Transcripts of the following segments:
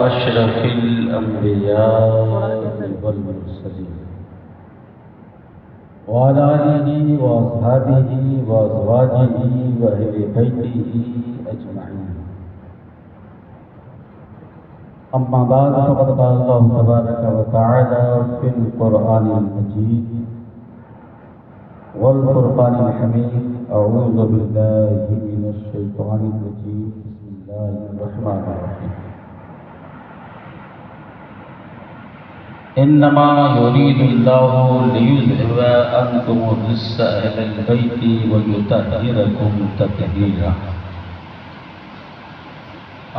أشرف الأنبياء والمرسلين وعلى آله وأصحابه وأزواجه وأهل بيته أجمعين. أما بعد فقد قال الله تبارك وتعالى في القرآن المجيد والفرقان الحميد: أعوذ بالله من الشيطان الرجيم. بسم الله الرحمن الرحيم. إنما يريد الله ليذهب عنكم الرجس أهل البيت ويطهركم تطهيرا.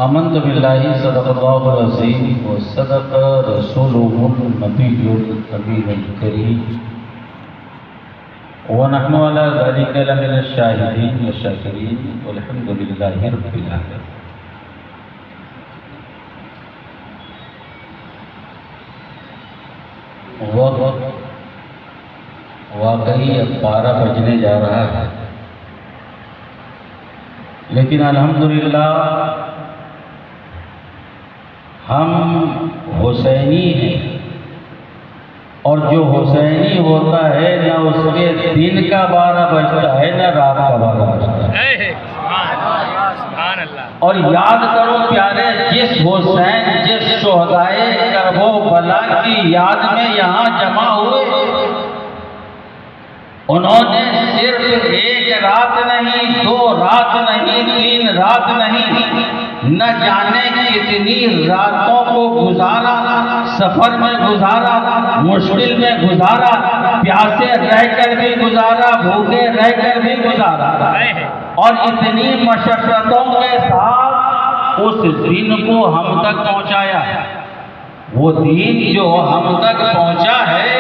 آمنت بالله صدق الله العظيم وصدق رسوله النبي الأمين الكريم ونحن على ذلك لمن الشاهدين والشاكرين والحمد لله رب العالمين. وقت واقعی اب 12 بجنے جا رہا ہے، لیکن الحمدللہ ہم حسینی ہیں، اور جو حسینی ہوتا ہے نہ اس کے دن کا 12 بجتا ہے نہ رات کا 12 بجتا ہے. اور یاد کرو پیارے، جس حسین جس شہدائے کرب و بلا کی یاد میں یہاں جمع ہوئے، انہوں نے صرف 1 رات نہیں، 2 رات نہیں، 3 رات نہیں، نہ جانے کتنی راتوں کو گزارا، سفر میں گزارا، مشکل میں گزارا، پیاسے رہ کر بھی گزارا، بھوکے رہ کر بھی گزارا، اور اتنی مشقتوں کے ساتھ اس دین کو ہم تک پہنچایا. وہ دین جو ہم تک پہنچا ہے،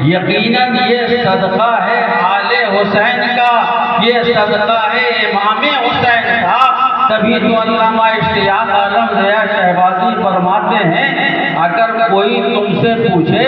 یقیناً یہ صدقہ ہے آل حسین کا، یہ صدقہ ہے امام حسین کا. تبھی تو علامہ اشتیاق عالم ضیاء شہبازی فرماتے ہیں، اگر کوئی تم سے پوچھے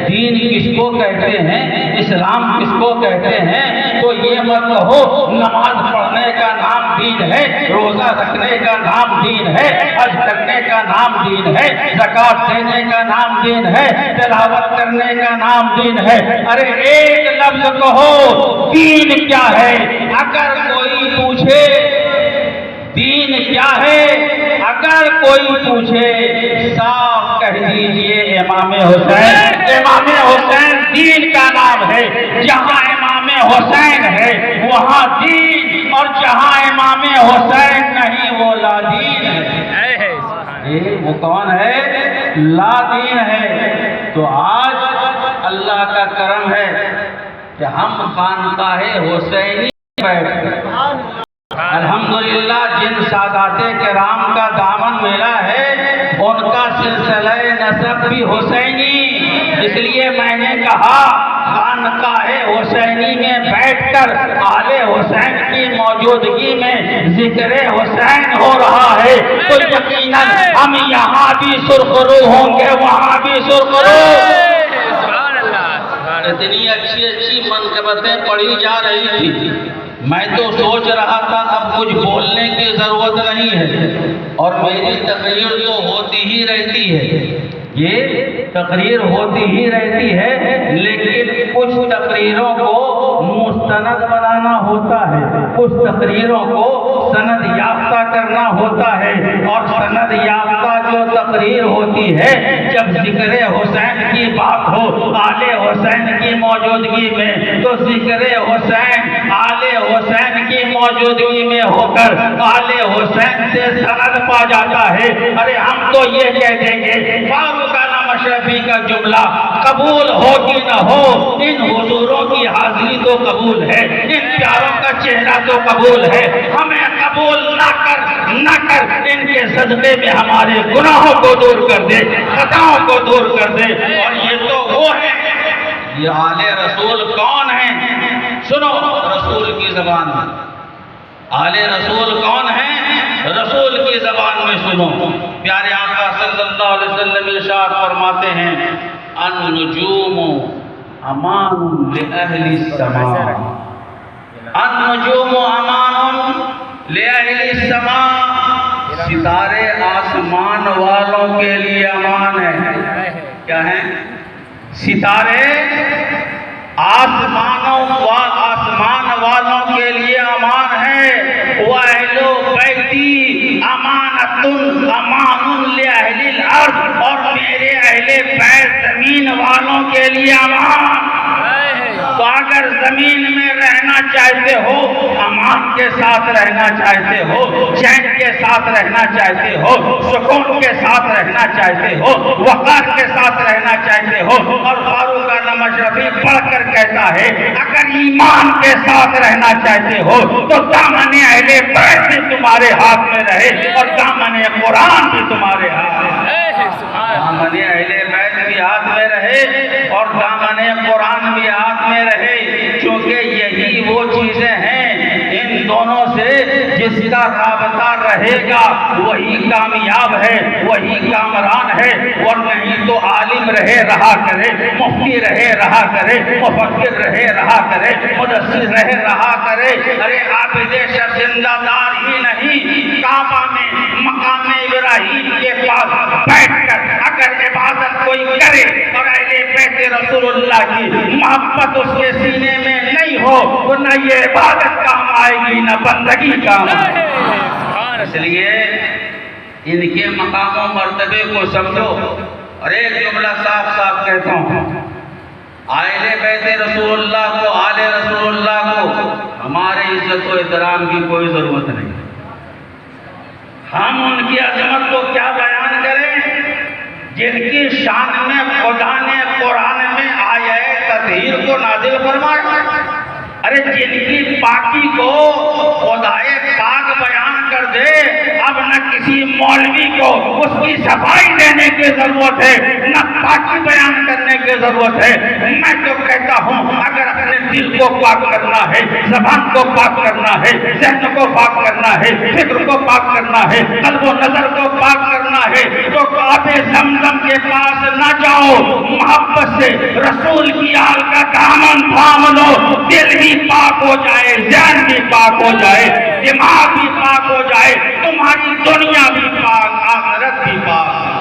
دین کس کو کہتے ہیں، اسلام کس کو کہتے ہیں، تو یہ مت کہو نماز پڑھنے کا نام دین ہے، روزہ رکھنے کا نام دین ہے، حج کرنے کا نام دین ہے، زکوٰۃ دینے کا نام دین ہے، تلاوت کرنے کا نام دین ہے. ارے ایک لفظ کہو دین کیا ہے. اگر کوئی پوچھے دین کیا ہے، اگر کوئی پوچھے صاف کہہ دیجئے امام حسین. امام حسین دین کا نام ہے. جہاں امام حسین ہے وہاں دین، اور جہاں امام حسین نہیں وہ لا دین ہے. وہ کون ہے؟ لا دین ہے. تو آج اللہ کا کرم ہے کہ ہم خانقاہ حسینی بیٹھ گئے. الحمدللہ جن سادات کرام کا دامن ملا ہے ان کا سلسلہ نسب بھی حسینی. اس لیے میں نے کہا خانقاہ حسینی میں بیٹھ کر آل حسین کی موجودگی میں ذکر حسین ہو رہا ہے، تو یقیناً ہم یہاں بھی سرخرو ہوں گے، وہاں بھی سرخرو. اتنی اچھی اچھی منقبتیں پڑھی جا رہی تھی، میں تو سوچ رہا تھا اب کچھ بولنے کی ضرورت نہیں ہے، اور میری تقریر تو ہوتی ہی رہتی ہے، یہ تقریر ہوتی ہی رہتی ہے، لیکن کچھ تقریروں کو مستند بنانا ہوتا ہے، کچھ تقریروں کو سند یافتہ کرنا ہوتا ہے. اور سند یافتہ جو تقریر ہوتی ہے، جب ذکر حسین کی بات ہو آل حسین کی موجودگی میں، تو ذکر حسین آل حسین کی موجودگی میں ہو کر آل حسین سے سند پا جاتا ہے. ارے ہم تو یہ کہہ دیں گے فاروق اعظم اشرفی کا جملہ قبول ہو کہ نہ ہو، ان حضوروں کی حاضری تو قبول ہے، ان پیاروں کا چہرہ تو قبول ہے. ہمیں قبول نہ کر ان کے صدقے میں ہمارے گناہوں کو دور کر دے، خطاؤں کو دور کر دے. اور یہ تو وہ ہے. یہ آل رسول کون ہیں؟ سنو رسول کی زبان میں. آل رسول کون ہیں؟ رسول کی زبان میں سنو. پیارے آقا صلی اللہ علیہ وسلم ارشاد فرماتے ہیں: النجوم امان لأہل السماء، النجوم امان لأہل السماء. ستارے آسمان والوں کے لیے امان ہے. کیا ہیں؟ ستارے آسمان والوں کے لیے امان ہے. وَأَهْلُ بَيْتِي أَمَانَةٌ أَمَانٌ لِأَهْلِ الْأَرْضِ، اور میرے اہل بیت زمین والوں کے لیے امان. تو اگر زمین میں رہنا چاہتے ہو، امان کے ساتھ رہنا چاہتے ہو، چین کے ساتھ رہنا چاہتے ہو، سکون کے ساتھ رہنا چاہتے ہو، وقار کے ساتھ رہنا چاہتے ہو، اور فاروق اعظم اشرفی پڑھ کر کہتا ہے اگر ایمان کے ساتھ رہنا چاہتے ہو تو دامن اہل بیت بھی تمہارے ہاتھ میں رہے اور دامن قرآن بھی تمہارے ہاتھ میں رہے. دامن اہل بیت بھی ہاتھ میں رہے اور دامن قرآن بھی ہاتھ میں رہے، کیونکہ یہی وہ چیزیں ہیں ان دونوں سے جس کا رابطہ رہے گا وہی کامیاب ہے، وہی کامران ہے. اور نہیں تو عالم رہے رہا کرے، مفتی رہے رہا کرے، مفکر رہے رہا کرے، مدثر رہے رہا کرے. ارے عابد شب زندہ دار ہی نہیں، کعبہ میں مقام ابراہیم کے پاس بیٹھ کر اگر عبادت کوئی کرے اور اہل بیت رسول اللہ کی محبت اس کے سینے میں نہیں ہو تو نہ یہ عبادت کام آئے گی نہ بندگی کام آئے گی. اس لیے ان کے مقام و مرتبے کو سمجھو. اور ایک جملہ صاف صاف کہتا ہوں، اہل بیت رسول اللہ کو، آل رسول اللہ کو ہمارے عزت و احترام کی کوئی ضرورت نہیں. ہم ان کی عظمت کو کیا بیان کریں جن کی شان میں خدا نے قرآن میں آیہ تطہیر کو نازل فرمایا. ارے جن کی پاکی کو خدائے پاک بیان کر دے، اب نہ کسی مولوی کو اس کی صفائی دینے کی ضرورت ہے نہ پاکی بیان کرنے کی ضرورت ہے. میں تو کہتا ہوں اگر اپنے دل کو پاک کرنا ہے، زبان کو پاک کرنا ہے، ذہن کو پاک کرنا ہے، فکر کو پاک کرنا ہے، قلب و نظر کو پاک کرنا ہے تو آب زمزم کے پاس نہ جاؤ، محبت سے رسول کی آل کا دامن تھام لو. دل بھی پاک ہو جائے، ذہن بھی پاک ہو جائے، دماغ بھی پاک ہو جائے، تمہاری دنیا بھی پاک، آخرت بھی پاک.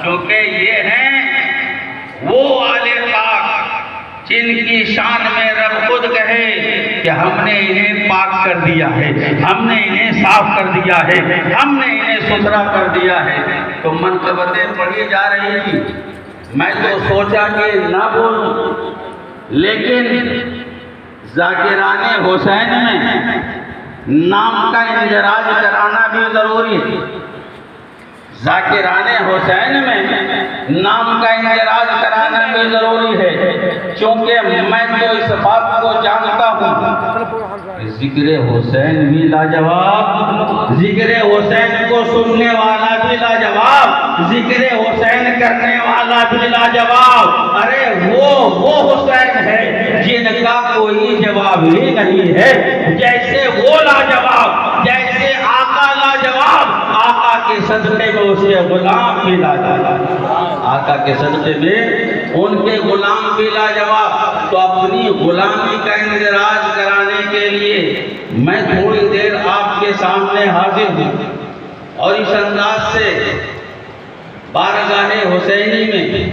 کیونکہ یہ ہیں وہ آلے پاک جن کی شان میں رب خود کہے کہ ہم نے انہیں پاک کر دیا ہے، ہم نے انہیں صاف کر دیا ہے، ہم نے انہیں ستھرا کر دیا ہے. تو منقبتیں پڑھی جا رہی تھی، میں تو سوچا کہ نہ بولوں، لیکن ذاکران حسین میں نام کا اندراج کرانا بھی ضروری ہے. ذاکران حسین میں نام کا اندراج کرانا بھی ضروری ہے، کیونکہ میں تو اس بات کو جانتا ہوں ذکر حسین بھی لاجواب، ذکر حسین کو سننے والا بھی لاجواب، ذکر حسین کرنے والا بھی لاجواب. ارے وہ حسین ہے جن کا کوئی جواب ہی نہیں ہے. جیسے وہ لاجواب، جیسے آقا لاجواب، آقا کے صدقے میں اسے غلام بھی لاجواب، آقا کے صدقے میں ان کے غلام بھی لاجواب. تو اپنی غلامی کا اندراج کرانے کے لیے میں تھوڑی دیر آپ کے سامنے حاضر ہوں اور اس انداز سے بارگاہ حسینی میں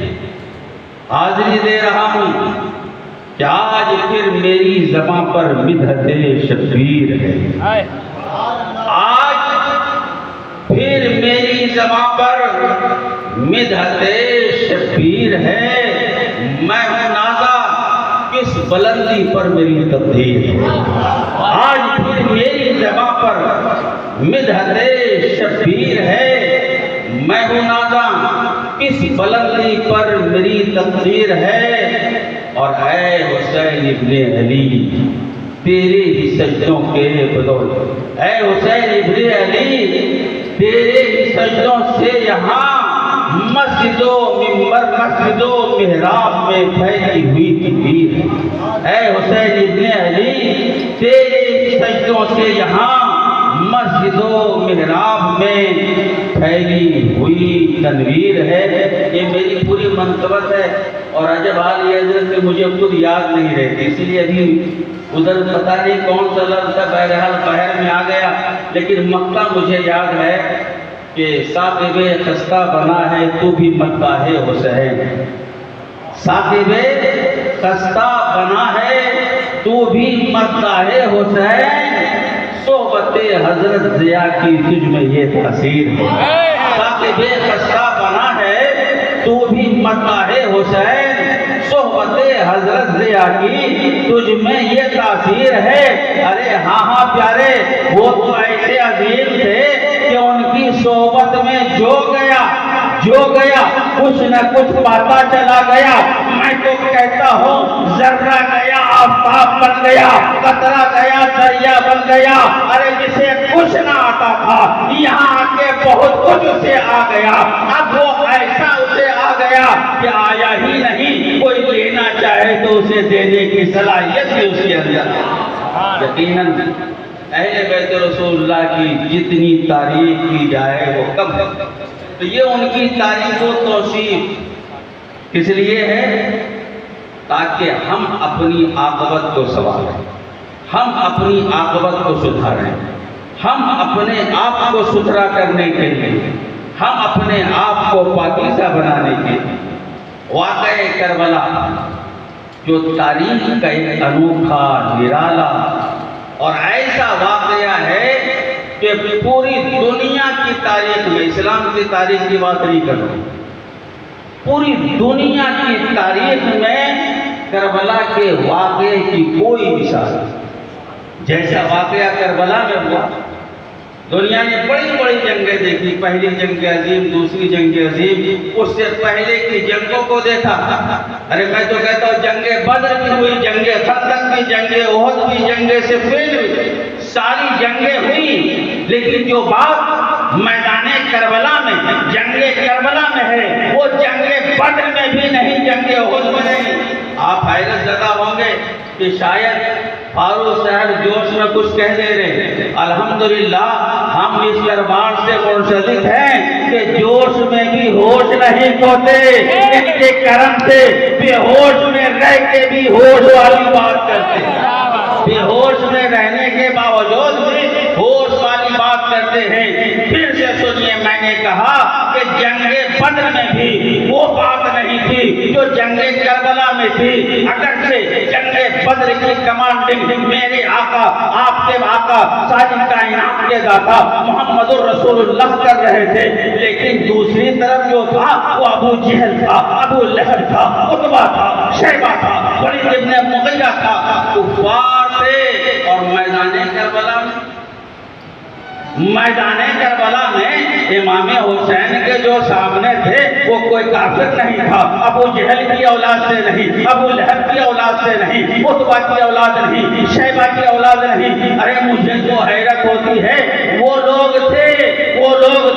حاضری دے رہا ہوں کہ آج پھر میری زباں پر مدحت شبیر ہے. آج پھر میری زباں پر مدحت شبیر ہے. میں ہوں نازا کس بلندی پر میری تقدیر ہے. آج پھر میری زباں پر مدحت شبیر ہے. میں ہوں نازا کس بلندی پر میری تقدیر ہے. اور اے حسین ابن علی تیرے ہی سجدوں کے بدولت، اے حسین ابن علی تیرے ہی سجدوں سے یہاں مسجد و منبر، مسجد و محراب میں پھیلی ہوئی تکبیر ہے. اے حسین ابن علی تیرے ہی سجدوں سے یہاں مسجد و محراب میں پھیلی ہوئی تنویر ہے. یہ میری پوری منقبت ہے اور عجب حال یہ حضرت کہ مجھے خود یاد نہیں رہتی، اسی لیے ابھی ادھر پتہ نہیں کون سا لفظ تھا، بہرحال باہر میں آ گیا، لیکن مکہ مجھے یاد ہے کہ صاحب خستہ بنا ہے تو بھی مکہ ہے حسین، صاحب خستہ بنا ہے تو بھی مکہ ہے حسین، صحبت حضرت ضیاء کی تجھ میں یہ تاثیر ہے، صاحب خستہ بنا ہے تو بھی مکہ ہے حسین، صحبت حضرت ضیاء کی تجھ میں یہ تاثیر ہے۔ ارے ہاں ہاں پیارے، وہ تو ایسے عظیم تھے کہ ان کی صحبت میں جو گیا کچھ نہ کچھ پاتا چلا گیا۔ میں تو کہتا ہوں ذرہ گیا آفتاب بن گیا، قطرہ گیا دریا بن گیا۔ ارے جسے کچھ نہ آتا تھا یہاں آ کے بہت کچھ اسے آ گیا، اب وہ ایسا اسے آ گیا کہ آیا ہی نہیں، کوئی لینا چاہے تو اسے دینے کی صلاحیت بھی اس کے اندر۔ یقیناً اہل بیت رسول اللہ کی جتنی تعریف کی جائے وہ کم ہے، تو یہ ان کی تعریف و توصیف اس لیے ہے تاکہ ہم اپنی عاقبت کو سنواریں، ہم اپنی عاقبت کو سدھاریں، ہم اپنے آپ کو ستھرا کرنے کے لیے، ہم اپنے آپ کو پاکیزہ بنانے کے لیے۔ واقعہ کربلا جو تاریخ کا ایک انوکھا نرالا اور ایسا واقعہ ہے کہ پوری دنیا کی تاریخ میں، اسلام کی تاریخ کی بات نہیں کر رہا ہوں، پوری دنیا کی تاریخ میں کربلا کے واقعے کی کوئی مثال نہیں۔ جیسا واقعہ کربلا میں ہوا، دنیا نے بڑی بڑی جنگیں دیکھی، پہلی جنگ عظیم، دوسری جنگ عظیم، اس سے پہلے کی جنگوں کو دیکھا۔ ارے میں تو کہتا ہوں جنگ بدر بھی ہوئی، جنگ خندق بھی، جنگ احد بھی، جنگ صفین بھی، ساری جنگیں ہوئی، لیکن جو بات میدان کربلا میں، جنگ کربلا میں ہے وہ جنگ بدر میں بھی نہیں، جنگ احد میں نہیں۔ آپ حیرت زدہ ہوں گے کہ شاید فاروق صاحب جوش میں کچھ کہہ دے رہے، الحمدللہ ہم اس دربار سے منسلک ہیں کہ جوش میں بھی ہوش نہیں کھوتے، ان کے کرم سے بے ہوش میں رہ کے بھی ہوش والی بات کرتے ہیں، بے ہوش میں رہنے کے باوجود بھی ہوش والی بات کرتے ہیں۔ پھر سے سنیے، میں نے کہا کہ جنگ بدر میں بھی وہ بات نہیں تھی جو جنگ کربلا میں تھی، اگرچہ جنگ بدر کی کمانڈنگ میرے آقا، آپ کے آقا، ساری کائنات کے داتا محمد الرسول اللہ کر رہے تھے، لیکن دوسری طرف جو تھا وہ ابو جہل تھا، ابو لہب تھا، عتبہ تھا، شیبہ تھا، ولید ابن مغیرہ تھا، کفار تھے۔ اور میدان کربلا میں امام حسین کے جو سامنے تھے وہ کوئی کافر نہیں تھا، ابو جہل کی اولاد سے نہیں، ابو لہب کی اولاد سے نہیں، عتبہ کی اولاد نہیں، شیبہ کی اولاد نہیں۔ ارے مجھے جو حیرت ہوتی ہے وہ لوگ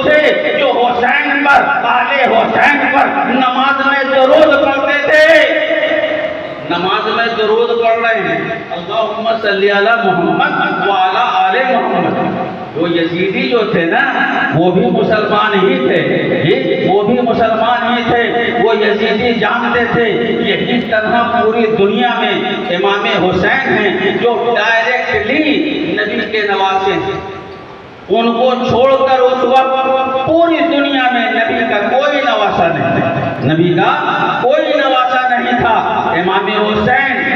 تھے جو حسین پر، آل حسین پر نماز میں درود پڑھتے تھے، نماز میں درود پڑھ رہے ہیں، اللہم صلی علی محمد وعلی آل محمد۔ وہ یزیدی جو تھے نا وہ بھی مسلمان ہی تھے، وہ بھی مسلمان ہی تھے، وہ یزیدی جانتے تھے یہی طرح پوری دنیا میں امام حسین ہیں جو ڈائریکٹلی نبی کے نواسے ہیں، ان کو چھوڑ کر اس وقت پوری دنیا میں نبی کا کوئی نواسا نہیں تھا، نبی کا کوئی نواسا نہیں تھا۔ امام حسین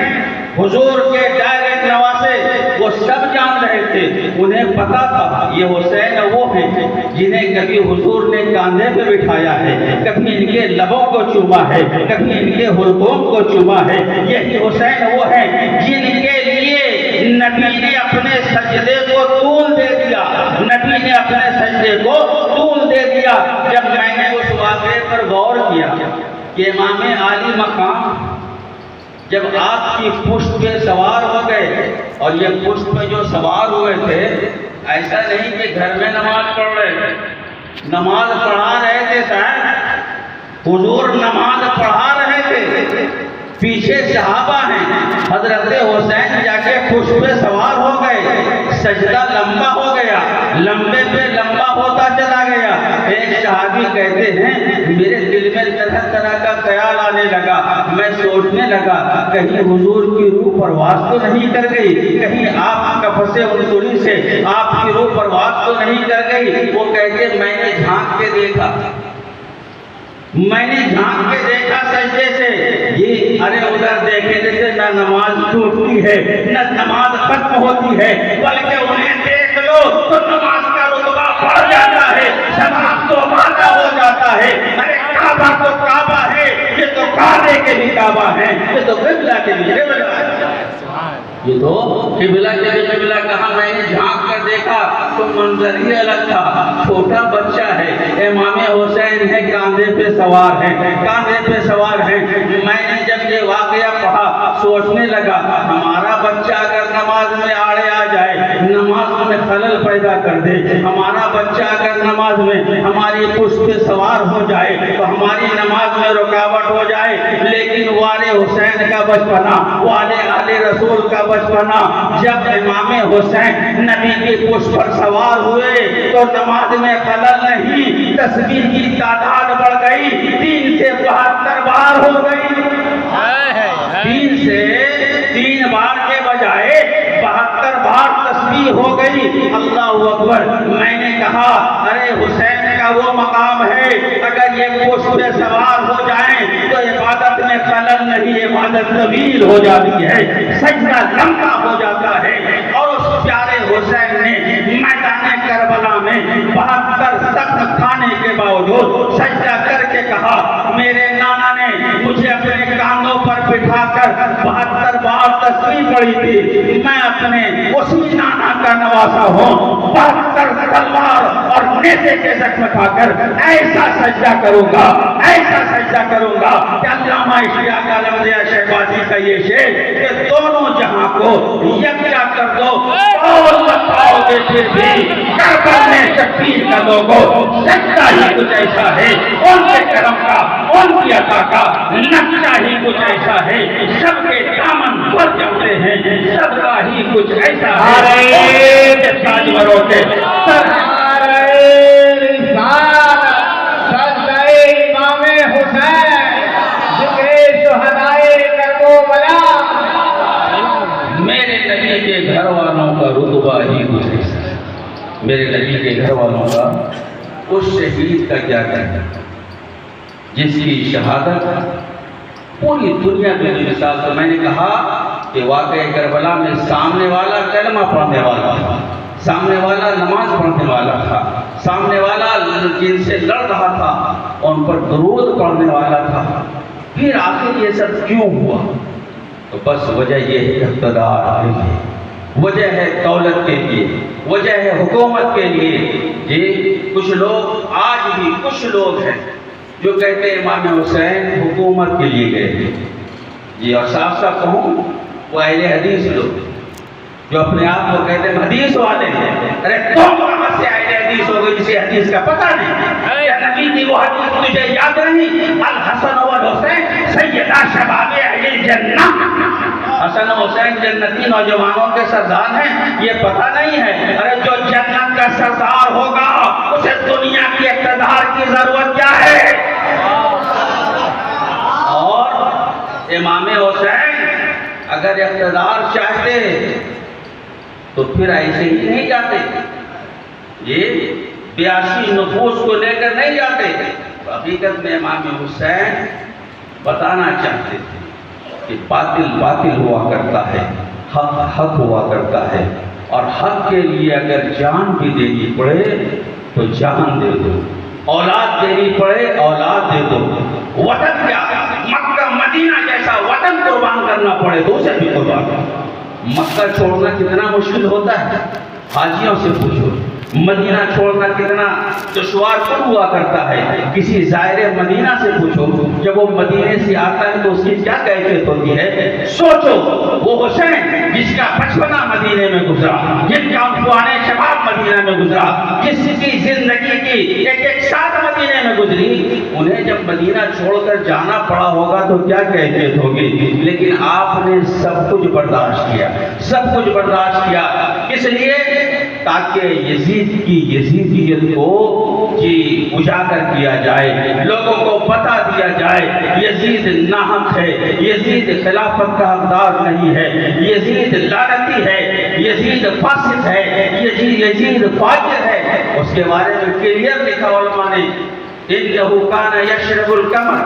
حضور کے ڈائریکٹ نواسے وہ سب جان رہے تھے، انہیں پتا تھا یہ حسین وہ ہیں جنہیں کبھی حضور نے کاندھے پہ بٹھایا ہے، کبھی ان کے لبوں کو چوما ہے، کبھی ان کے حلقوم کو چوما ہے، یہی حسین وہ ہیں جن کے لیے نبی نے اپنے سجدے کو طول دے دیا، نبی نے اپنے سجدے کو طول دے دیا۔ جب میں نے اس واقعے پر غور کیا کہ امام عالی مقام جب آپ کی پشت پہ سوار ہو گئے، اور یہ پشت پہ جو سوار ہوئے تھے ایسا نہیں کہ گھر میں نماز پڑھ رہے تھے، نماز پڑھا رہے تھے صاحب، حضور نماز پڑھا رہے تھے، پیچھے صحابہ ہیں، حضرت حسین جا کے پشت پہ سوار ہو گئے، سجدہ لمبا ہو گیا، لمبے پہ لمبا ہوتا چلا گیا، ایک صحابی کہتے ہیں میرے دل میں طرح طرح کا خیال آنے لگا، میں سوچنے لگا کہیں حضور کی روح پرواز تو نہیں کر گئی، کہیں آپ کا قفس انصری سے آپ کی روح پرواز تو نہیں کر گئی۔ وہ کہتے میں نے جھانک کے دیکھا، میں نے جھانک کے دیکھا سجدے سے، یہ ارے ادھر دیکھے جیسے نہ نماز ٹوٹتی ہے نہ نماز ختم ہوتی ہے، بلکہ انہیں دیکھ لو تو نماز کا رتبہ بڑھ جاتا ہے، جماعت تو مانا ہو جاتا ہے۔ ارے کعبہ تو کعبہ ہے، یہ تو کعبے کے بھی کعبہ ہے، یہ تو قبلہ کے بھی قبلہ ہے، یہ تو قبلہ کے بھی قبلہ۔ کہا میں نے جھانک کر دیکھا تو منظر ہی الگ تھا، چھوٹا بچہ ہے، امام حسین ہے، کاندھے پہ سوار ہے، کاندھے پہ سوار ہے۔ میں نے جب یہ واقعہ پڑھا سوچنے لگا ہمارا بچہ اگر نماز میں آڑے آ جائے، نماز میں خلل پیدا کر دے، ہمارا بچہ اگر نماز میں ہماری پشت پہ سوار ہو جائے تو ہماری نماز میں رکاوٹ ہو جائے۔ لیکن والے حسین کا بچپنا، والے آل رسول کا بچپنا، جب امام حسین نبی کی پشت پر سوار ہوئے تو نماز میں خلل نہیں، تسبیح کی تعداد بڑھ گئی، 3 سے 72 بار ہو گئی، 3 سے 3 بار کے بجائے 72 بار تسبیح ہو گئی۔ اللہ اکبر۔ میں نے کہا ارے حسین کا وہ مقام ہے، اگر یہ پشت پہ سوار ہو جائیں تو عبادت میں خلل نہیں، عبادت طویل ہو جاتی ہے، سجدہ لمبا ہو جاتا ہے۔ اور اس پیارے حسین نے میدان کربلا میں 72 سخت کھانے کے باوجود سجدہ کر کے کہا میرے نانا نے مجھے اپنے کاندھوں پر بٹھا کر 72 بار تسبیح پڑھی تھی، میں اپنے اسی نانا کا نواسا ہوں، 72 تلوار اور نیزے کے زخم کھا کر ایسا سجدہ کروں گا، ایسا سجدہ کروں گا کہ علامہ اشتیاق عالمگیر شہبازی کا یہ شعر کہ دونوں جہاں کو یکجا کر دو، اور بتاؤ گے پھر بھی کربلا میں شبیر کا لوگوں سجدہ ہی کچھ ایسا ہے، ان کے کرم کا، ان کی عطا کا نقشہ ہی کچھ ایسا ہے، سب کے دامن پر جمتے ہیں، سب کا ہی کچھ ایسا ہے، تاجوروں کے میرے نبی کے گھر والوں کا رتبہ ہی کچھ ایسا ہے، میرے نبی کے گھر والوں کا اس شہید کا کیا کہنا، جس کی شہادت پوری دنیا میں مثال۔ تو میں نے کہا کہ واقعہ کربلا میں سامنے والا کلمہ پڑھنے والا تھا، سامنے والا نماز پڑھنے والا تھا، سامنے والا جن سے لڑ رہا تھا ان پر درود پڑھنے والا تھا، پھر آخر یہ سب کیوں ہوا؟ تو بس وجہ یہ ہے اقتدار کے لیے، وجہ ہے دولت کے لیے، وجہ ہے حکومت کے لیے۔ جی کچھ لوگ آج بھی کچھ لوگ ہیں جو کہتے ہیں امام حسین حکومت کے لیے گئے تھے، جی اور صاف صاف کہوں وہ اہل حدیث لوگ جو اپنے آپ کو کہتے ہیں حدیث والے ہیں۔ ارے تم کہاں سے اہل حدیث ہو گئے جسے حدیث کا پتہ نہیں؟ یا نبی کی وہ حدیث تجھے یاد نہیں؟ الحسن والحسین سیدہ شباب اہل الجنہ، حسن و حسین جنتی نوجوانوں کے سردار ہیں، یہ پتہ نہیں ہے؟ ارے جو جنت کا سردار ہوگا اسے دنیا کی اقتدار کی ضرورت کیا ہے؟ اور امام حسین اگر اقتدار چاہتے تو پھر ایسے ہی نہیں جاتے، یہ 82 نفوس کو لے کر نہیں جاتے۔ حقیقت میں امام حسین بتانا چاہتے تھے کہ باطل باطل ہوا کرتا ہے، حق حق ہوا کرتا ہے، اور حق کے لیے اگر جان بھی دینی پڑے تو جان دے دو، اولاد دینی پڑے اولاد دے دو، وطن کیا مکہ مدینہ جیسا وطن قربان کرنا پڑے تو اسے بھی قربان کرو۔ مکہ چھوڑنا کتنا مشکل ہوتا ہے، حاجیوں سے پوچھو، مدینہ چھوڑنا کتنا دشوار ہوا کرتا ہے، کسی زائر مدینہ سے پوچھو، جب وہ مدینے سے آتا ہے تو اس کی کیا کیفیت ہوتی ہے۔ سوچو وہ حسین جس کا بچپنا مدینے میں گزرا، جن کا عنفوان شباب مدینہ میں گزرا، جس کی زندگی کی ایک ایک ساتھ مدینے میں گزری، انہیں جب مدینہ چھوڑ کر جانا پڑا ہوگا تو کیا کیفیت ہوگی۔ لیکن آپ نے سب کچھ برداشت کیا، سب کچھ برداشت کیا، اس لیے تاکہ یزید کی یزیدیت کو جی اجاگر کیا جائے، لوگوں کو بتا دیا جائے یزید ناحق ہے، یزید خلافت کا حقدار نہیں ہے، یزید لعنتی ہے، یزید فاسق ہے، یزید فاجر ہے۔ اس کے بارے میں کلیئر لکھا علماء نے، انہو کان یشرب الکمر،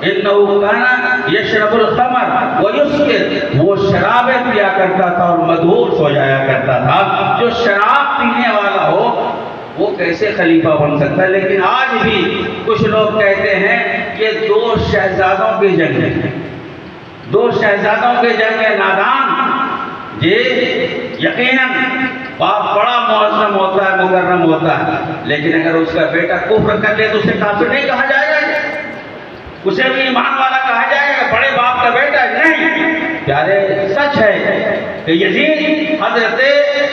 انہو کان یشرب الخمر ویسکر، وہ شرابیں پیا کرتا تھا اور مدہوش ہو جایا کرتا تھا۔ جو شراب پینے والا ہو وہ کیسے خلیفہ بن سکتا ہے؟ لیکن آج بھی کچھ لوگ کہتے ہیں کہ دو شہزادوں کی جنگ ہے، دو شہزادوں کی جنگ ہے، نادان جی یقیناً باپ بڑا معظم ہوتا ہے، مکرم ہوتا ہے، لیکن اگر اس کا بیٹا کفر کر لے تو اسے کافر نہیں کہا جائے گا، اسے بھی ایمان والا کہا جائے گا، بڑے باپ کا بیٹا نہیں۔ پیارے سچ ہے کہ یزید حضرت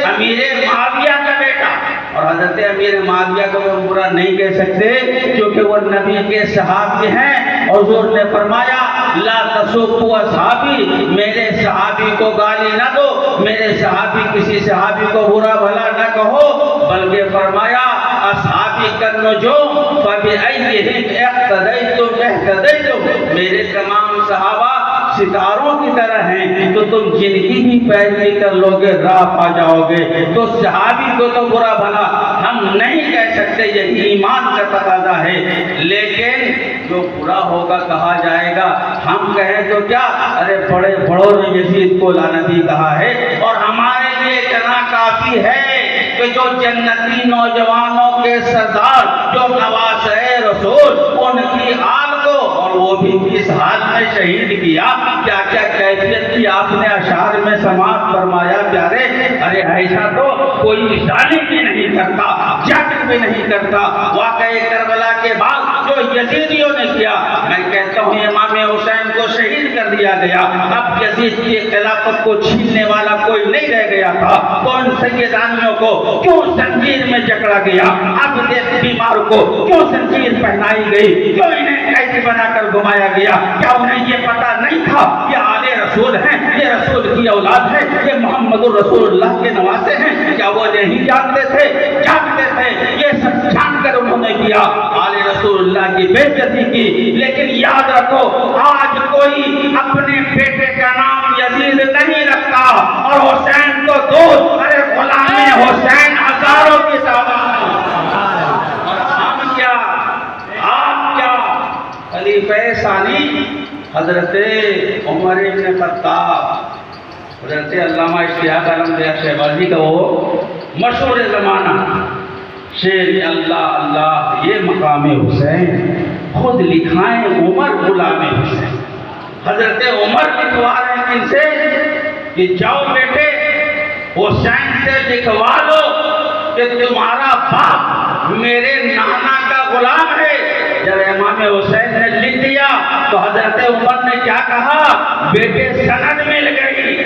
امیر معاویہ کا بیٹا، اور حضرت امیر معاویہ کو ہم برا نہیں کہہ سکتے کیونکہ وہ نبی کے صحابی ہیں، اور حضور نے فرمایا لا تسبوا اصحابی، میرے صحابی کو گالی نہ دو، میرے صحابی کسی صحابی کو برا بھلا نہ کہو، بلکہ فرمایا اصحابی کالنجوم فبأیہم اقتدیتم اہتدیتم، میرے تمام صحابہ ستاروں کی طرح ہیں، تو تم جن کی بھی پیروی کر لو گے راہ پا جاؤ گے۔ تو صحابی کو تو برا بھلا ہم نہیں کہہ سکتے، یہ ایمان کا تقاضا ہے، لیکن جو برا ہوگا کہا جائے گا، ہم کہیں تو کیا، ارے بڑے بڑوں نے یزید کو لعنتی کہا ہے، اور ہمارے لیے اتنا کافی ہے کہ جو جنتی نوجوانوں کے سردار جو نواسۂ رسول ان کی آل کو، اور وہ بھی اس حال میں شہید کیا، کیا کیا کیفیت کی آپ نے اشعار میں سماعت فرمایا پیارے، ارے ایسا تو کوئی ظالم بھی نہیں کرتا، جابر بھی نہیں کرتا۔ واقعہ کربلا کے بعد جو یزیدیوں نے کیا، میں کہتا ہوں امام حسین کو شہید کر دیا گیا، اب یزید کی خلافت کو چھیننے والا کوئی نہیں رہ گیا تھا، تو ان سیدانیوں کو کیوں زنجیر میں جکڑا گیا؟ اب دیکھ بیمار کو کیوں زنجیر پہنائی گئی؟ کیوں انہیں قیدی بنا کر گھمایا گیا؟ کیا انہیں یہ پتا نہیں تھا یہ آل رسول ہیں، یہ رسول کی اولاد ہے، یہ محمد الرسول اللہ کے نواسے ہیں؟ کیا وہ نہیں جانتے تھے؟ جانتے تھے، یہ سب جان کر انہوں نے کیا، آل رسول اللہ کی بے عزتی کی۔ لیکن یاد رکھو آج کوئی اپنے بیٹے کا نام یزید نہیں رکھتا، اور حسین کو دوست، ارے غلام حسین ہزاروں کی تعداد، اور ہم کیا، آپ کیا، خلیفہ ثانی حضرت عمر بن خطاب، حضرت علامہ اشتیاق احمد شہبازی کا وہ مشہور زمانہ شعر اللہ اللہ یہ مقام حسین خود لکھائیں عمر غلام حسین۔ حضرت عمر لکھوا رہے ہیں کن سے کہ جاؤ بیٹے حسین سے لکھوا لو کہ تمہارا باپ میرے نانا کا غلام ہے۔ جب امام حسین نے لکھ دیا تو حضرت عمر نے کیا کہا؟ بیٹے سند مل گئی،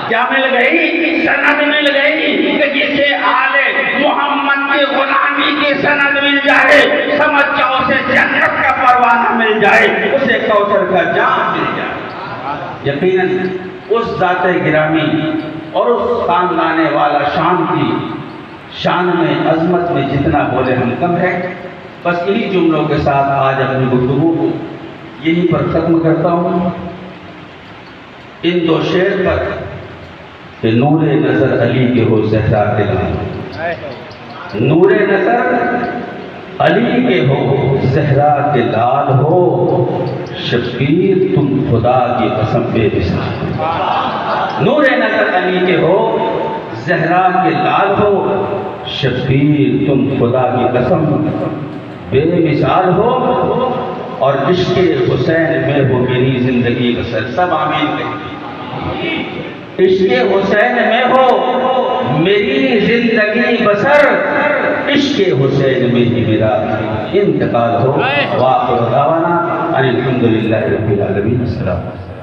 کیا مل گئی؟ سند مل گئی، کہ جسے آل محمد کی غلامی کی سند مل جائے سمجھ جاؤ اسے جنت کا پروانہ مل جائے، اسے کوثر کا جام مل جائے۔ یقیناً اس ذات گرامی اور اس خاندان والا شان کی شان میں عظمت میں جتنا بولے ہم کم ہے۔ بس انہی جملوں کے ساتھ آج اپنی گفتگو کو یہیں پر ختم کرتا ہوں، ان دو شعر پر کہ نور نظر علی کے ہو زہرا کے لال، نور نظر علی کے ہو زہرا کے لال ہو، شبیر تم خدا کی قسم بے مثال، نور نظر علی کے ہو زہرا کے لال ہو، شبیر تم خدا کی قسم بے مثال ہو، اور عشق حسین میں ہو میری زندگی بسر۔ سب آمین کہیں، عشق حسین میں ہو میری زندگی بسر، عشق حسین میں ہی میرا انتقال ہو۔ وآخر دعوانا ان الحمدللہ رب العالمین۔ السلام علیکم۔